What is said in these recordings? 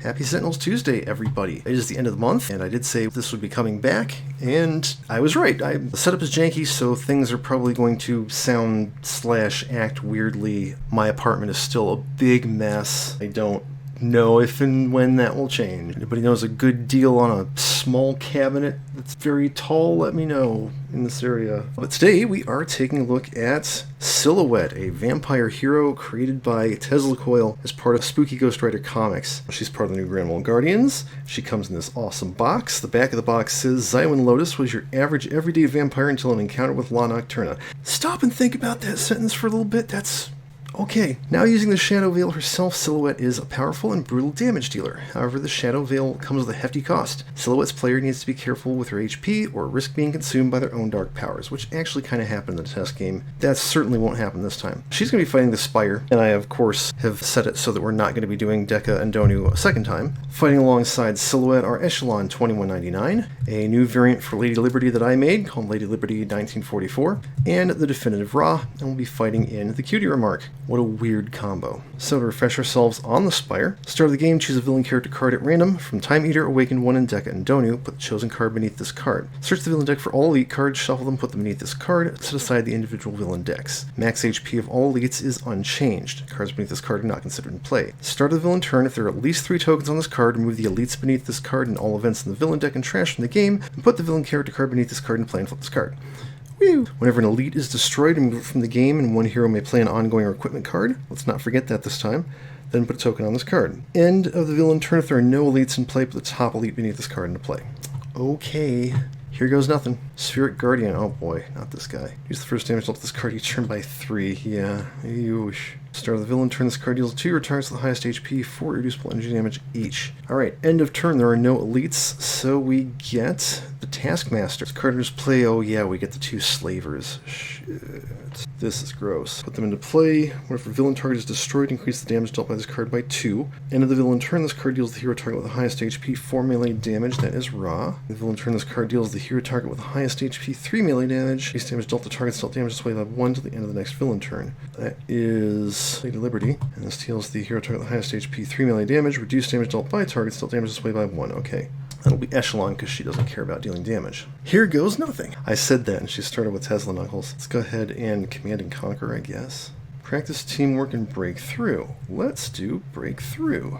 Happy Sentinels Tuesday, everybody. It is the end of the month, and I did say this would be coming back, and I was right. The setup is janky, so things are probably going to sound / act weirdly. My apartment is still a big mess. I don't know if and when that will change. Anybody knows a good deal on a small cabinet that's very tall, let me know in this area. But today we are taking a look at Silhouette, a vampire hero created by Tesla Coil as part of Spooky Ghost Rider Comics. She's part of the new Granville Guardians. She comes in this awesome box. The back of the box says, Zywin Lotus was your average everyday vampire until an encounter with La Nocturna. Stop and think about that sentence for a little bit. That's okay. Now using the Shadow Veil herself, Silhouette is a powerful and brutal damage dealer. However, the Shadow Veil comes with a hefty cost. Silhouette's player needs to be careful with her HP or risk being consumed by their own dark powers, which actually kind of happened in the test game. That certainly won't happen this time. She's going to be fighting the Spire, and I of course have set it so that we're not going to be doing Deca and Donu a second time. Fighting alongside Silhouette are Echelon 2199, a new variant for Lady Liberty that I made called Lady Liberty 1944, and the Definitive Ra, and we'll be fighting in the Cutie Remark. What a weird combo. So to refresh ourselves on the Spire, start of the game, choose a villain character card at random. From Time Eater, Awakened 1, and Deca and Donu, put the chosen card beneath this card. Search the villain deck for all elite cards, shuffle them, put them beneath this card, set aside the individual villain decks. Max HP of all elites is unchanged. Cards beneath this card are not considered in play. Start of the villain turn, if there are at least 3 tokens on this card, remove the elites beneath this card and all events in the villain deck and trash from the game, and put the villain character card beneath this card and play and flip this card. Woo! Whenever an elite is destroyed, remove it from the game, and one hero may play an ongoing or equipment card. Let's not forget that this time. Then put a token on this card. End of the villain turn. If there are no elites in play, put the top elite beneath this card into play. Okay. Here goes nothing. Spirit Guardian. Oh boy, not this guy. Use the first damage dealt to this card each turn by 3. Yeah. Eesh. Start of the villain turn. This card deals 2 your targets with the highest HP, 4 reducible energy damage each. Alright, end of turn. There are no elites, so we get the Taskmaster. This card just play. Oh yeah, we get the 2 slavers. Shit. This is gross. Put them into play. Whenever villain target is destroyed, increase the damage dealt by this card by 2. End of the villain turn. This card deals the hero target with the highest HP 4 melee damage. That is Ra. The villain turn. This card deals the hero target with the highest HP 3 melee damage. Base damage dealt to target's dealt damage display by 1 till the end of the next villain turn. That is Lady Liberty. And this deals the hero target with the highest HP 3 melee damage. Reduced damage dealt by target's dealt damage display by 1. Okay. That'll be Echelon because she doesn't care about dealing damage. Here goes nothing. I said that and she started with Tesla Knuckles. Let's go ahead and Command and Conquer, I guess. Practice teamwork and breakthrough. Let's do breakthrough.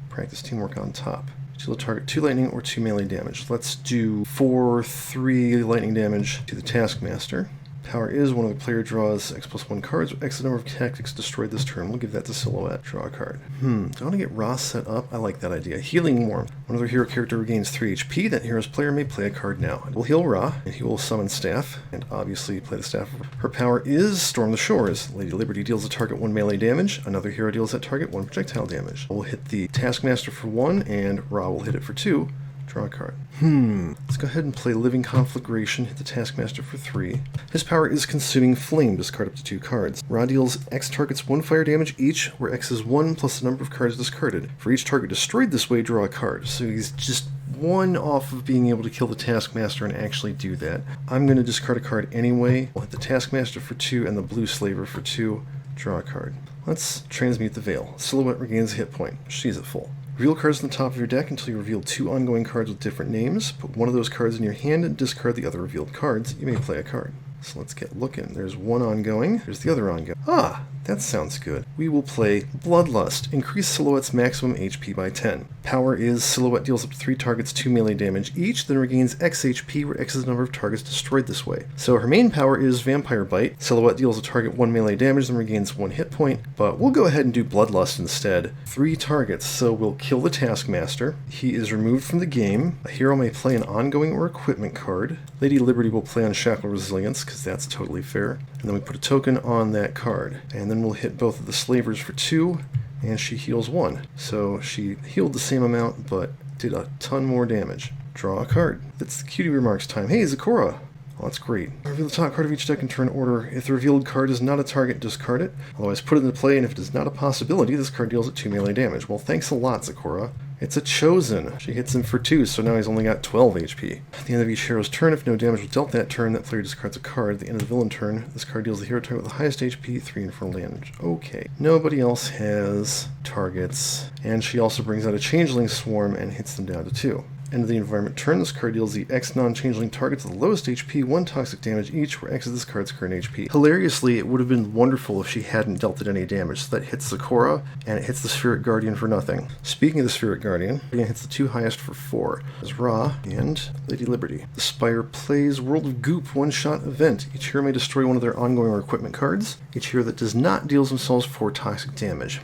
Practice teamwork on top. She'll target 2 lightning or 2 melee damage. Let's do 3 lightning damage to the Taskmaster. Power is one of the player draws X+1 cards with X number of tactics destroyed this turn. We'll give that to Silhouette. Draw a card. Do I want to get Ross set up? I like that idea. Healing Warmth. When another hero character regains 3 HP, that hero's player may play a card now. It will heal Ra, and he will summon Staff, and obviously play the Staff. Her power is Storm the Shores. Lady Liberty deals a target 1 melee damage. Another hero deals that target 1 projectile damage. We'll hit the Taskmaster for 1, and Ra will hit it for 2. Draw a card. Let's go ahead and play Living Conflagration, hit the Taskmaster for 3. His power is Consuming Flame, discard up to 2 cards. Ra deals X targets 1 fire damage each, where X is 1 plus the number of cards discarded. For each target destroyed this way, draw a card. So he's just 1 off of being able to kill the Taskmaster and actually do that. I'm going to discard a card anyway. We'll hit the Taskmaster for 2 and the Blue Slaver for 2. Draw a card. Let's transmute the Veil. Silhouette regains a hit point. She's at full. Reveal cards on the top of your deck until you reveal 2 ongoing cards with different names. Put one of those cards in your hand and discard the other revealed cards. You may play a card. So let's get looking. There's 1 ongoing. There's the other ongoing. Ah, that sounds good. We will play Bloodlust. Increase Silhouette's maximum HP by 10. Power is Silhouette deals up to 3 targets 2 melee damage each, then regains X HP, where X is the number of targets destroyed this way. So her main power is Vampire Bite. Silhouette deals a target 1 melee damage, then regains 1 hit point, but we'll go ahead and do Bloodlust instead. 3 targets, so we'll kill the Taskmaster. He is removed from the game. A hero may play an ongoing or equipment card. Lady Liberty will play Unshackle Resilience, because that's totally fair. And then we put a token on that card. And then we'll hit both of the slavers for 2, and she heals 1. So she healed the same amount, but did a ton more damage. Draw a card. It's the Cutie Remarks time. Hey, Zakora! Well, that's great. Reveal the top card of each deck in turn order. If the revealed card is not a target, discard it. Otherwise, put it into play, and if it is not a possibility, this card deals at 2 melee damage. Well, thanks a lot, Zakora. It's a Chosen. She hits him for 2, so now he's only got 12 HP. At the end of each hero's turn, if no damage was dealt that turn, that player discards a card. At the end of the villain turn, this card deals the hero target with the highest HP 3 infernal damage. Okay. Nobody else has targets. And she also brings out a Changeling Swarm and hits them down to 2. End of the environment turn, this card deals the X non-changeling targets with the lowest HP 1 toxic damage each, where X is this card's current HP. Hilariously, it would have been wonderful if she hadn't dealt it any damage, so that hits Zecora, and it hits the Spirit Guardian for nothing. Speaking of the Spirit Guardian, it hits the 2 highest for 4. There's Ra and Lady Liberty. The Spire plays World of Goop one-shot event. Each hero may destroy one of their ongoing or equipment cards. Each hero that does not deals themselves 4 toxic damage.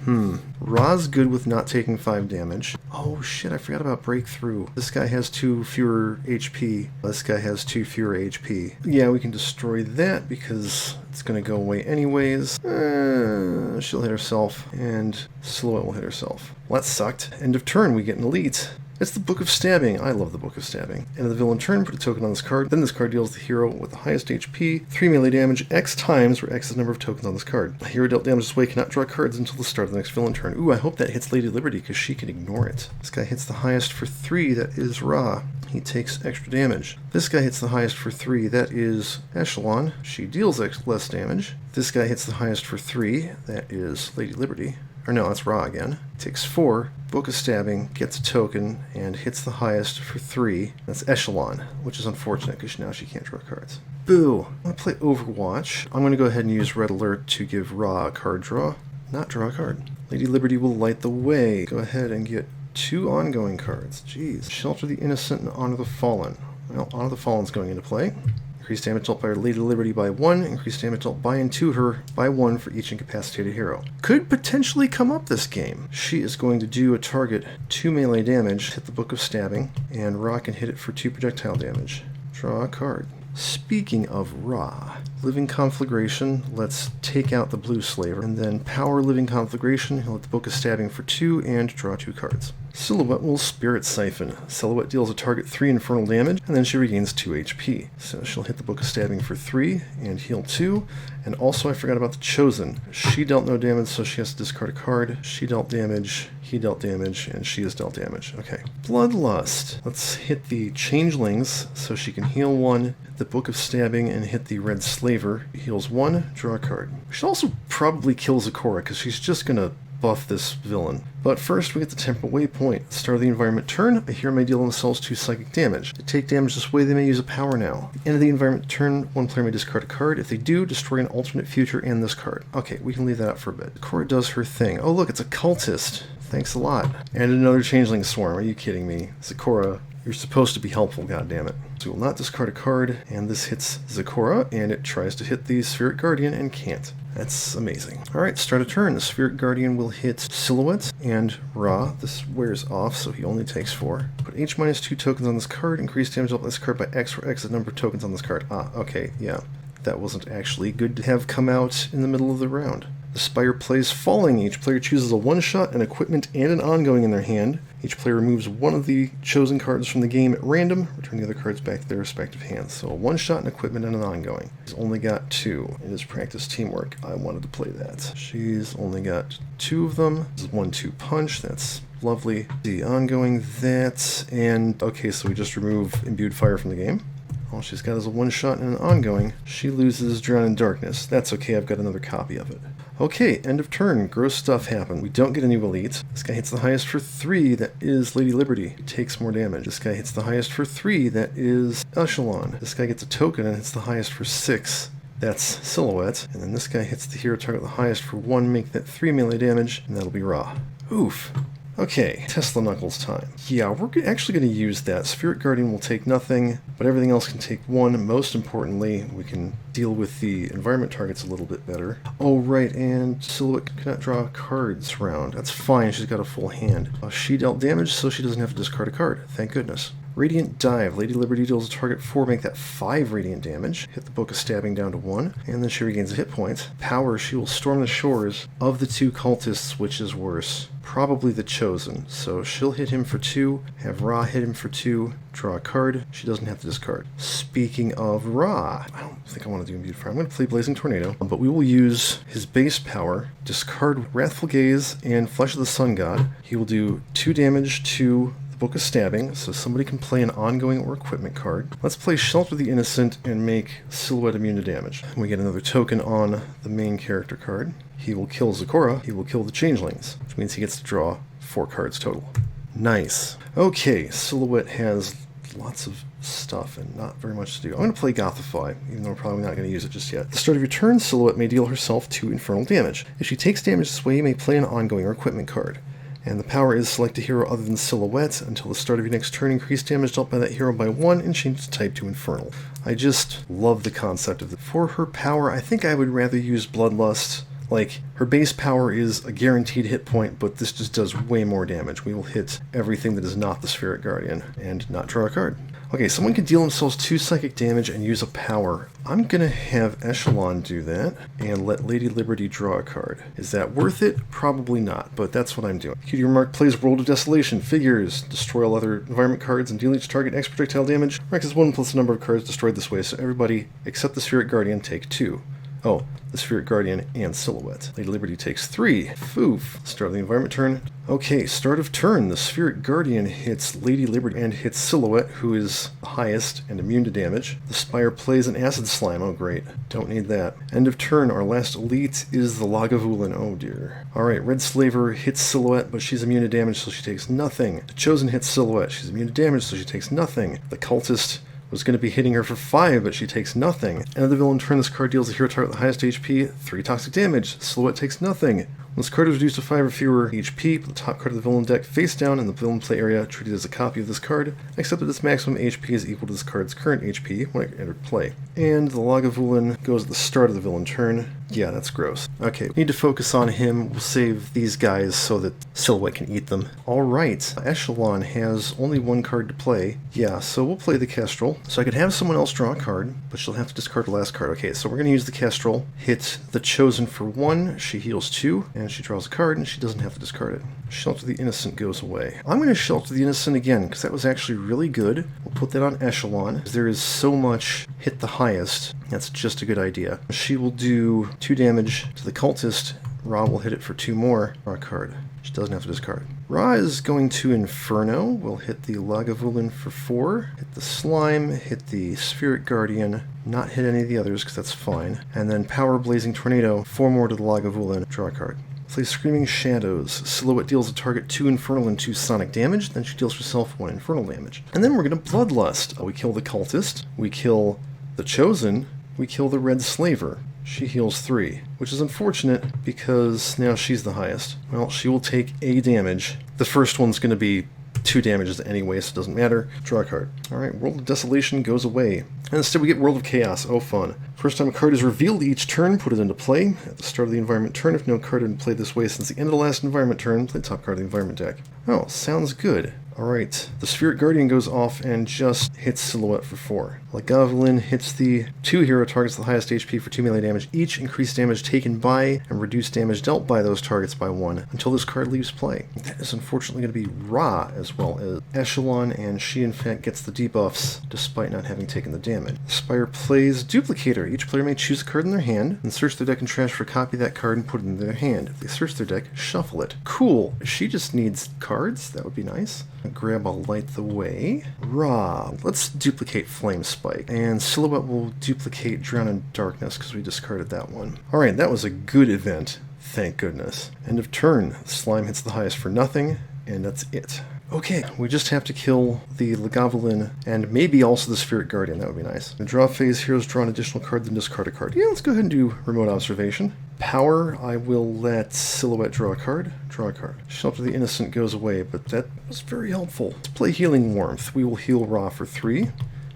Ra's good with not taking 5 damage. Oh shit, I forgot about Breakthrough. This guy has 2 fewer HP. This guy has 2 fewer HP. Yeah, we can destroy that because it's going to go away anyways. She'll hit herself, and Silhouette will hit herself. Well, that sucked. End of turn, we get an elite. It's the Book of Stabbing. I love the Book of Stabbing. End of the villain turn, put a token on this card. Then this card deals the hero with the highest HP, 3 melee damage, X times, where X is the number of tokens on this card. The hero dealt damage this way cannot draw cards until the start of the next villain turn. Ooh, I hope that hits Lady Liberty, because she can ignore it. This guy hits the highest for 3, that is Ra. He takes extra damage. This guy hits the highest for 3, that is Echelon. She deals less damage. This guy hits the highest for 3, that is Lady Liberty. Or no, that's Ra again. Takes 4, Book of Stabbing, gets a token, and hits the highest for 3. That's Echelon, which is unfortunate because now she can't draw cards. Boo! I'm going to play Overwatch. I'm going to go ahead and use Red Alert to give Ra a card draw. Not draw a card. Lady Liberty will light the way. Go ahead and get 2 ongoing cards. Jeez. Shelter the Innocent and Honor the Fallen. Well, Honor the Fallen's going into play. Increase damage dealt by Lady Liberty by 1, increase damage dealt by and to her by 1 for each incapacitated hero. Could potentially come up this game. She is going to do a target 2 melee damage, hit the Book of Stabbing, and Ra can hit it for 2 projectile damage. Draw a card. Speaking of Ra, Living Conflagration, let's take out the Blue Slaver, and then Power Living Conflagration, he'll hit the Book of Stabbing for 2 and draw 2 cards. Silhouette will Spirit Siphon. Silhouette deals a target 3 infernal damage, and then she regains 2 HP. So she'll hit the Book of Stabbing for 3 and heal 2. And also I forgot about the Chosen. She dealt no damage, so she has to discard a card. She dealt damage, he dealt damage, and she has dealt damage. Okay. Bloodlust. Let's hit the Changelings, so she can heal 1, hit the Book of Stabbing, and hit the Red Slaver. Heals 1, draw a card. We should also probably kill Zecora, because she's just gonna buff this villain. But first we get the Temporal Waypoint. At the start of the environment turn, a hero may deal themselves 2 psychic damage. To take damage this way, they may use a power now. At the end of the environment turn, one player may discard a card. If they do, destroy an alternate future and this card. Okay, we can leave that up for a bit. Zecora does her thing. Oh look, it's a cultist. Thanks a lot. And another Changeling Swarm. Are you kidding me? Zecora, you're supposed to be helpful, goddammit. So we will not discard a card, and this hits Zecora, and it tries to hit the Spirit Guardian and can't. That's amazing. Alright, start a turn. The Spirit Guardian will hit Silhouette and Ra. This wears off, so he only takes 4. Put H-2 tokens on this card. Increase damage on this card by X, where X is the number of tokens on this card. Ah, okay, yeah. That wasn't actually good to have come out in the middle of the round. The Spire plays Falling. Each player chooses a one-shot, an equipment, and an ongoing in their hand. Each player removes one of the chosen cards from the game at random, returning the other cards back to their respective hands. So a one-shot, an equipment, and an ongoing. She's only got 2. It is practice teamwork. I wanted to play that. She's only got 2 of them. This is 1-2 punch. That's lovely. The ongoing, that, and okay, so we just remove Imbued Fire from the game. All she's got is a one-shot and an ongoing. She loses Drown in Darkness. That's okay, I've got another copy of it. Okay, end of turn. Gross stuff happened. We don't get a new elite. This guy hits the highest for 3, that is Lady Liberty. He takes more damage. This guy hits the highest for 3, that is Echelon. This guy gets a token and hits the highest for 6. That's Silhouette. And then this guy hits the hero target the highest for 1, make that 3 melee damage, and that'll be Ra. Oof. Okay, Tesla Knuckles time. Yeah, we're actually going to use that. Spirit Guardian will take nothing, but everything else can take 1. Most importantly, we can deal with the environment targets a little bit better. Oh, right, and Silhouette cannot draw cards round. That's fine, she's got a full hand. She dealt damage, so she doesn't have to discard a card. Thank goodness. Radiant Dive. Lady Liberty deals a target 4, make that 5 radiant damage. Hit the Book of Stabbing down to 1, and then she regains a hit point. Power, she will storm the shores of the 2 cultists, which is worse. Probably the Chosen. So she'll hit him for 2, have Ra hit him for 2, draw a card. She doesn't have to discard. Speaking of Ra, I don't think I want to do Imbued Fire. I'm going to play Blazing Tornado, but we will use his base power, discard Wrathful Gaze and Flesh of the Sun God. He will do 2 damage to the Book of Stabbing, so somebody can play an ongoing or equipment card. Let's play Shelter the Innocent and make Silhouette immune to damage. We get another token on the main character card. He will kill Zecora, he will kill the Changelings, which means he gets to draw 4 cards total. Nice. Okay, Silhouette has lots of stuff and not very much to do. I'm going to play Gothify, even though we're probably not going to use it just yet. At the start of your turn, Silhouette may deal herself 2 infernal damage. If she takes damage this way, you may play an ongoing or equipment card. And the power is select a hero other than Silhouette until the start of your next turn, increase damage dealt by that hero by 1 and change its type to infernal. I just love the concept of it. For her power, I think I would rather use Bloodlust. Like, her base power is a guaranteed hit point, but this just does way more damage. We will hit everything that is not the Spirit Guardian and not draw a card. Okay, someone can deal themselves 2 psychic damage and use a power. I'm gonna have Echelon do that and let Lady Liberty draw a card. Is that worth it? Probably not, but that's what I'm doing. Cutie Remark plays World of Desolation. Figures. Destroy all other environment cards and deal each target X projectile damage. Rex is 1 plus the number of cards destroyed this way, so everybody except the Spirit Guardian take 2. Oh, the Spirit Guardian and Silhouette. Lady Liberty takes 3. Foof. Start of the environment turn. Okay, start of turn. The Spirit Guardian hits Lady Liberty and hits Silhouette, who is the highest and immune to damage. The Spire plays an Acid Slime. Oh, great. Don't need that. End of turn. Our last elite is the Lagavulin. Oh, dear. Alright, Red Slaver hits Silhouette, but she's immune to damage, so she takes nothing. The Chosen hits Silhouette. She's immune to damage, so she takes nothing. The Cultist was going to be hitting her for 5, but she takes nothing. End of the villain turn, this card deals a hero target with the highest HP, 3 toxic damage. Silhouette takes nothing. When this card is reduced to 5 or fewer HP, put the top card of the villain deck face down in the villain play area, treated as a copy of this card, except that its maximum HP is equal to this card's current HP when it entered play. And the Lagavulin goes at the start of the villain turn. Yeah, that's gross. Okay, we need to focus on him. We'll save these guys so that Silhouette can eat them. Alright, Echelon has only 1 card to play. Yeah, so we'll play the Kestrel. So I could have someone else draw a card, but she'll have to discard the last card. Okay, so we're going to use the Kestrel, hit the Chosen for 1, she heals 2, and she draws a card, and she doesn't have to discard it. Shelter the Innocent goes away. I'm going to Shelter the Innocent again, because that was actually really good. We'll put that on Echelon. There is so much hit the highest. That's just a good idea. She will do 2 damage to the Cultist. Ra will hit it for 2 more. Draw a card. She doesn't have to discard. Ra is going to Inferno. We'll hit the Lagavulin for 4. Hit the Slime. Hit the Spirit Guardian. Not hit any of the others, because that's fine. And then Power Blazing Tornado. 4 more to the Lagavulin. Draw a card. Play Screaming Shadows. Silhouette deals a target 2 infernal and 2 sonic damage, then she deals herself 1 infernal damage. And then we're going to Bloodlust. We kill the Cultist, we kill the Chosen, we kill the Red Slaver. She heals 3, which is unfortunate because now she's the highest. Well, she will take a damage. The first one's going to be 2 damages anyway, so it doesn't matter. Draw a card. Alright, World of Desolation goes away. And instead we get World of Chaos. Oh, fun. First time a card is revealed each turn, put it into play. At the start of the environment turn, if no card had been played this way since the end of the last environment turn, play the top card of the environment deck. Oh, sounds good. Alright, the Spirit Guardian goes off and just hits Silhouette for 4. Lagavulin hits the 2 hero targets with the highest HP for 2 melee damage each, increased damage taken by and reduced damage dealt by those targets by 1 until this card leaves play. That is unfortunately going to be Ra as well as Echelon, and she in fact gets the debuffs despite not having taken the damage. Spire plays Duplicator. Each player may choose a card in their hand and search their deck and trash for a copy of that card and put it in their hand. If they search their deck, shuffle it. Cool. She just needs cards. That would be nice. Grab, I'll light the way. Ra. Let's duplicate Flame Spike. And Silhouette will duplicate Drown in Darkness because we discarded that one. Alright, that was a good event. Thank goodness. End of turn. Slime hits the highest for nothing, and that's it. Okay, we just have to kill the Lagavulin and maybe also the Spirit Guardian. That would be nice. In the draw phase, heroes draw an additional card, then discard a card. Yeah, let's go ahead and do Remote Observation. Power, I will let Silhouette draw a card. Draw a card. Shelter the Innocent goes away, but that was very helpful. Let's play Healing Warmth. We will heal Ra for 3.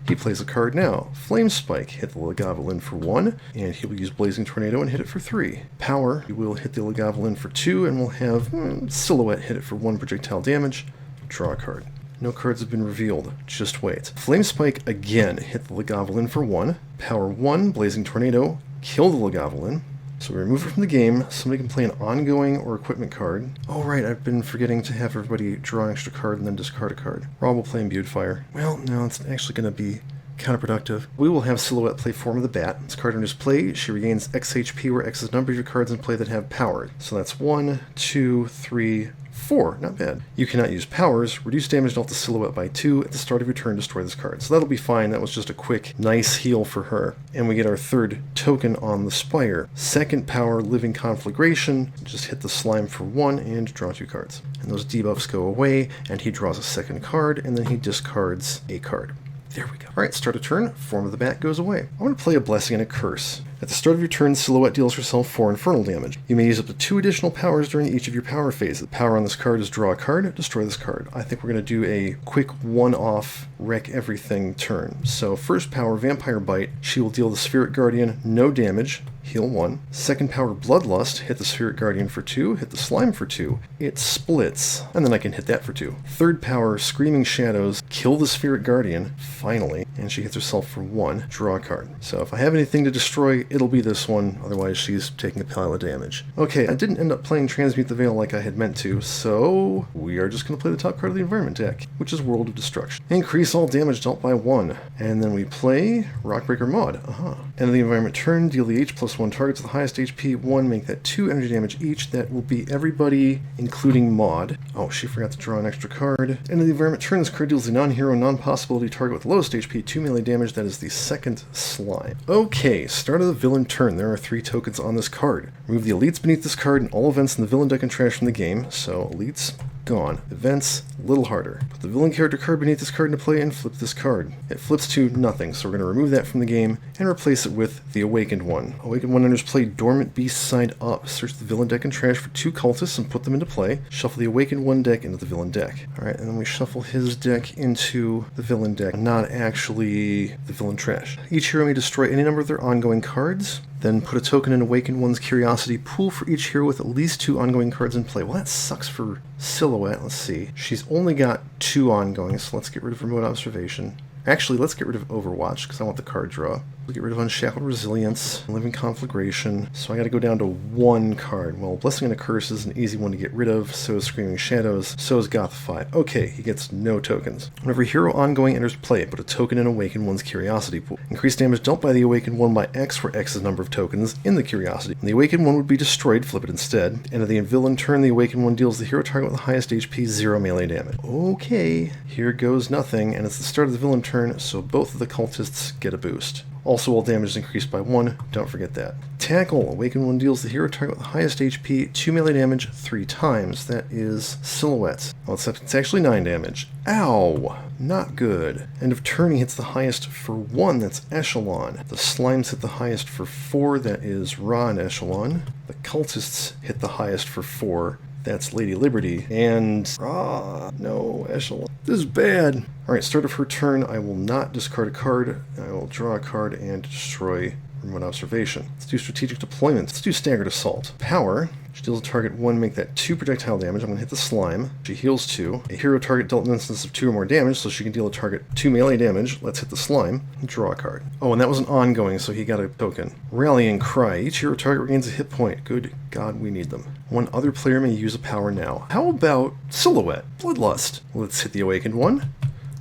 He plays a card now. Flame Spike, hit the Lagavulin for 1, and he will use Blazing Tornado and hit it for 3. Power, we will hit the Lagavulin for 2, and we'll have Silhouette hit it for 1 projectile damage. Draw a card. No cards have been revealed. Just wait. Flame Spike again. Hit the Lagavulin for 1. Power 1, Blazing Tornado. Kill the Lagavulin. So we remove it from the game. Somebody can play an ongoing or equipment card. Oh right, I've been forgetting to have everybody draw an extra card and then discard a card. Rob will play Imbued Fire. Well, no, it's actually going to be counterproductive. We will have Silhouette play Form of the Bat. This card enters play. She regains X HP, where X is the number of your cards in play that have powered. So that's 1, 2, 3, 4. Not bad. You cannot use powers. Reduce damage dealt to Silhouette by 2. At the start of your turn, destroy this card. So that'll be fine. That was just a quick, nice heal for her. And we get our third token on the Spire. Second power, Living Conflagration. Just hit the slime for 1 and draw 2 cards. And those debuffs go away, and he draws a second card, and then he discards a card. There we go. Alright, start a turn. Form of the Bat goes away. I want to play a Blessing and a Curse. At the start of your turn, Silhouette deals herself 4 infernal damage. You may use up to 2 additional powers during each of your power phases. The power on this card is draw a card, destroy this card. I think we're going to do a quick one-off wreck everything turn. So first power, Vampire Bite. She will deal the Spirit Guardian no damage. Heal 1. Second power, Bloodlust. Hit the Spirit Guardian for 2. Hit the Slime for 2. It splits. And then I can hit that for 2. Third power, Screaming Shadows. Kill the Spirit Guardian. Finally. And she hits herself for 1. Draw a card. So if I have anything to destroy, it'll be this one. Otherwise, she's taking a pile of damage. Okay, I didn't end up playing Transmute the Veil like I had meant to, so we are just going to play the top card of the Environment deck, which is World of Destruction. Increase all damage dealt by 1. And then we play Rockbreaker Maud. End of the Environment turn, deal the H plus 1 targets with the highest HP 1, make that 2 energy damage each. That will be everybody, including Maud. Oh, she forgot to draw an extra card. End of the Environment turn, this card deals the non-hero, non-possibility target with the lowest HP 2 melee damage. That is the second slime. Okay, start of the villain turn. There are 3 tokens on this card. Remove the elites beneath this card and all events in the villain deck and trash from the game. So elites, gone. Events, a little harder. Put the villain character card beneath this card into play and flip this card. It flips to nothing, so we're going to remove that from the game and replace it with the Awakened One. Awakened One enters play Dormant Beast side up. Search the villain deck and trash for 2 cultists and put them into play. Shuffle the Awakened One deck into the villain deck. Alright, and then we shuffle his deck into the villain deck, not actually the villain trash. Each hero may destroy any number of their ongoing cards. Then put a token in Awakened One's Curiosity pool for each hero with at least 2 ongoing cards in play. Well, that sucks for Silhouette. Let's see. She's only got 2 ongoing, so let's get rid of Remote Observation. Actually, let's get rid of Overwatch, because I want the card draw. We'll get rid of Unshackled Resilience, Living Conflagration, so I gotta go down to 1 card. Well, Blessing and a Curse is an easy one to get rid of, so is Screaming Shadows, so is Gothify. Okay, he gets no tokens. Whenever a hero ongoing enters play, put a token in Awakened One's Curiosity pool. Increase damage dealt by the Awakened One by X, where X is the number of tokens in the Curiosity. When the Awakened One would be destroyed, flip it instead. End of the villain turn, the Awakened One deals the hero target with the highest HP 0 melee damage. Okay, here goes nothing, and it's the start of the villain turn, so both of the cultists get a boost. Also, all damage is increased by 1, don't forget that. Tackle. Awakened One deals the hero target with the highest HP 2 melee damage 3 times. That is Silhouette. Well, it's actually 9 damage. Ow! Not good. End of turn, he hits the highest for 1, that's Echelon. The Slimes hit the highest for 4, that is Ra and Echelon. The Cultists hit the highest for 4, that's Lady Liberty. And no, Echelon. This is bad. Alright, start of her turn, I will not discard a card. I will draw a card and destroy Remote Observation. Let's do Strategic Deployment. Let's do Staggered Assault. Power. She deals a target 1, make that 2 projectile damage. I'm going to hit the Slime. She heals 2. A hero target dealt an instance of 2 or more damage, so she can deal a target 2 melee damage. Let's hit the Slime. Draw a card. Oh, and that was an ongoing, so he got a token. Rallying Cry. Each hero target regains a hit point. Good God, we need them. 1 other player may use a power now. How about Silhouette? Bloodlust. Let's hit the Awakened One.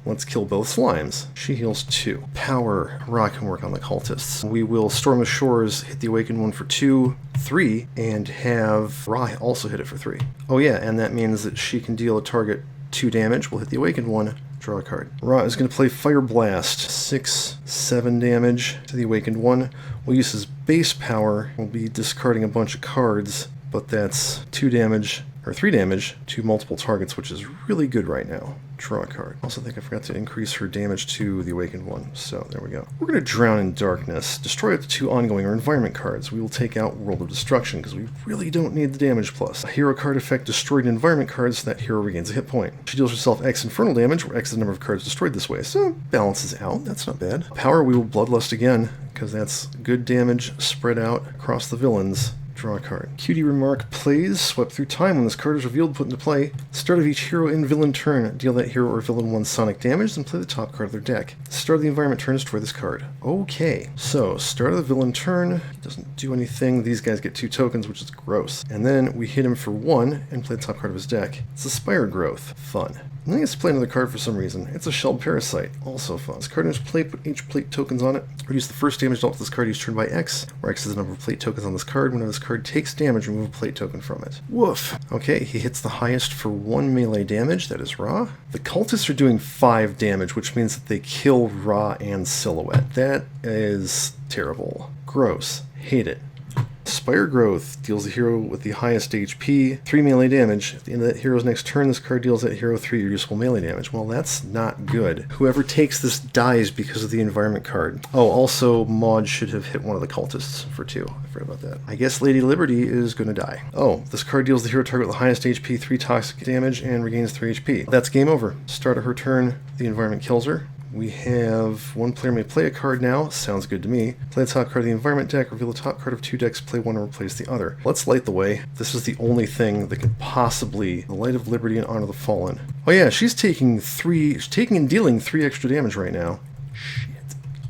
Let's kill both slimes. She heals 2. Power. Ra can work on the cultists. We will Storm the Shores, hit the Awakened One for 2, 3, and have Ra also hit it for 3. Oh yeah, and that means that she can deal a target 2 damage. We'll hit the Awakened One, draw a card. Ra is going to play Fire Blast. 6, 7 damage to the Awakened One. We'll use his base power. We'll be discarding a bunch of cards, but that's 2 damage, or 3 damage to multiple targets, which is really good right now. Draw a card. Also think I forgot to increase her damage to the Awakened One, so there we go. We're going to Drown in Darkness. Destroy up to 2 ongoing or environment cards. We will take out World of Destruction, because we really don't need the damage plus. A hero card effect destroyed environment cards, so that hero regains a hit point. She deals herself X infernal damage, where X is the number of cards destroyed this way, so balances out. That's not bad. Power, we will Bloodlust again, because that's good damage spread out across the villains. Draw a card. Cutie remark plays. Swept through time. When this card is revealed, put into play. Start of each hero and villain turn. Deal that hero or villain 1 sonic damage, then play the top card of their deck. Start of the environment turn, destroy this card. Okay, so start of the villain turn. Doesn't do anything. These guys get 2 tokens, which is gross. And then we hit him for 1 and play the top card of his deck. It's a Spire Growth. Fun. And then he gets to play another card for some reason. It's a Shelled Parasite. Also fun. This card enters play, put H plate tokens on it. Reduce the first damage dealt to this card each turn by X, where X is the number of plate tokens on this card. Whenever this card takes damage, remove a plate token from it. Woof. Okay, he hits the highest for 1 melee damage. That is Ra. The cultists are doing 5 damage, which means that they kill Ra and Silhouette. That is terrible. Gross. Hate it. Spire Growth deals the hero with the highest HP 3 melee damage. At the end of that hero's next turn, this card deals that hero 3 reducible melee damage. Well, that's not good. Whoever takes this dies because of the environment card. Oh, also, Maud should have hit one of the cultists for 2. I forgot about that. I guess Lady Liberty is going to die. Oh, this card deals the hero target with the highest HP 3 toxic damage and regains 3 HP. That's game over. Start of her turn, the environment kills her. We have 1 player may play a card now. Sounds good to me. Play the top card of the environment deck, reveal the top card of 2 decks, play 1 and replace the other. Let's light the way. This is the only thing that could possibly the Light of Liberty and Honor the Fallen. Oh yeah, she's taking and dealing 3 extra damage right now. Shit.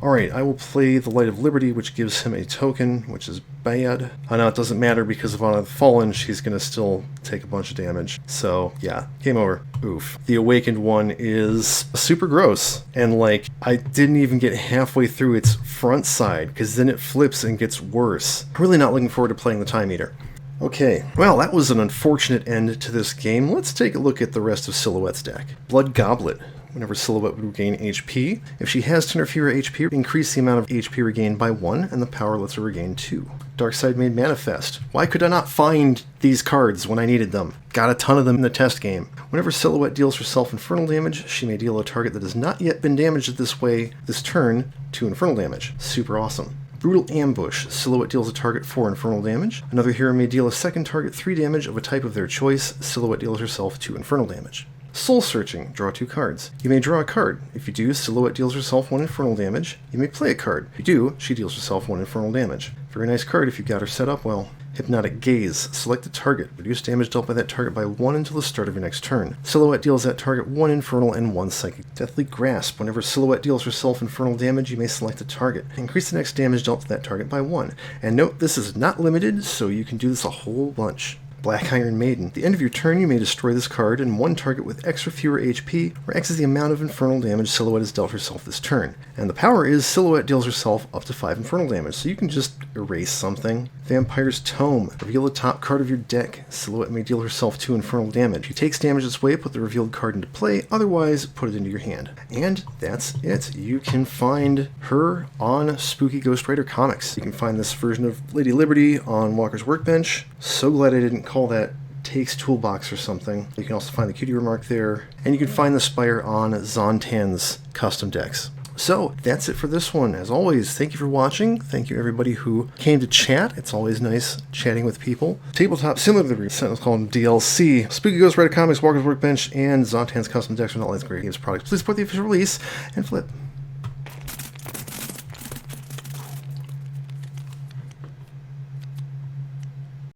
Alright, I will play the Light of Liberty, which gives him a token, which is bad. I know it doesn't matter because of Honor the Fallen, she's gonna still take a bunch of damage. So, yeah, game over. Oof. The Awakened one is super gross. And, like, I didn't even get halfway through its front side, because then it flips and gets worse. I'm really not looking forward to playing the Time Eater. Okay, well, that was an unfortunate end to this game. Let's take a look at the rest of Silhouette's deck. Blood Goblet. Whenever Silhouette would regain HP, if she has 10 or fewer HP, increase the amount of HP regained by 1, and the power lets her regain 2. Darkside Made Manifest. Why could I not find these cards when I needed them? Got a ton of them in the test game. Whenever Silhouette deals herself infernal damage, she may deal a target that has not yet been damaged this turn 2 infernal damage. Super awesome. Brutal Ambush. Silhouette deals a target 4 infernal damage. Another hero may deal a second target 3 damage of a type of their choice. Silhouette deals herself 2 infernal damage. Soul Searching. Draw 2 cards. You may draw a card. If you do, Silhouette deals herself 1 infernal damage. You may play a card. If you do, she deals herself 1 infernal damage. Very nice card if you've got her set up well. Hypnotic Gaze. Select a target. Reduce damage dealt by that target by 1 until the start of your next turn. Silhouette deals that target 1 infernal and 1 psychic. Deathly Grasp. Whenever Silhouette deals herself infernal damage, you may select a target. Increase the next damage dealt to that target by 1. And note, this is not limited, so you can do this a whole bunch. Black Iron Maiden. At the end of your turn, you may destroy this card and 1 target with X or fewer HP, where X is the amount of infernal damage Silhouette has dealt herself this turn. And the power is Silhouette deals herself up to 5 infernal damage, so you can just erase something. Vampire's Tome. Reveal the top card of your deck. Silhouette may deal herself 2 infernal damage. If she takes damage this way, put the revealed card into play, otherwise put it into your hand. And that's it. You can find her on Spooky Ghost Rider Comics. You can find this version of Lady Liberty on Walker's Workbench. So glad I didn't call that Takes Toolbox or something. You can also find the Cutie remark there. And you can find the Spire on Zontan's custom decks. So, that's it for this one. As always, thank you for watching. Thank you everybody who came to chat. It's always nice chatting with people. Tabletop Simulator, Sentinels called DLC, Spooky Ghost Rider Comics, Walker's Workbench, and Zontan's custom decks with all these great games products. Please support the official release and flip.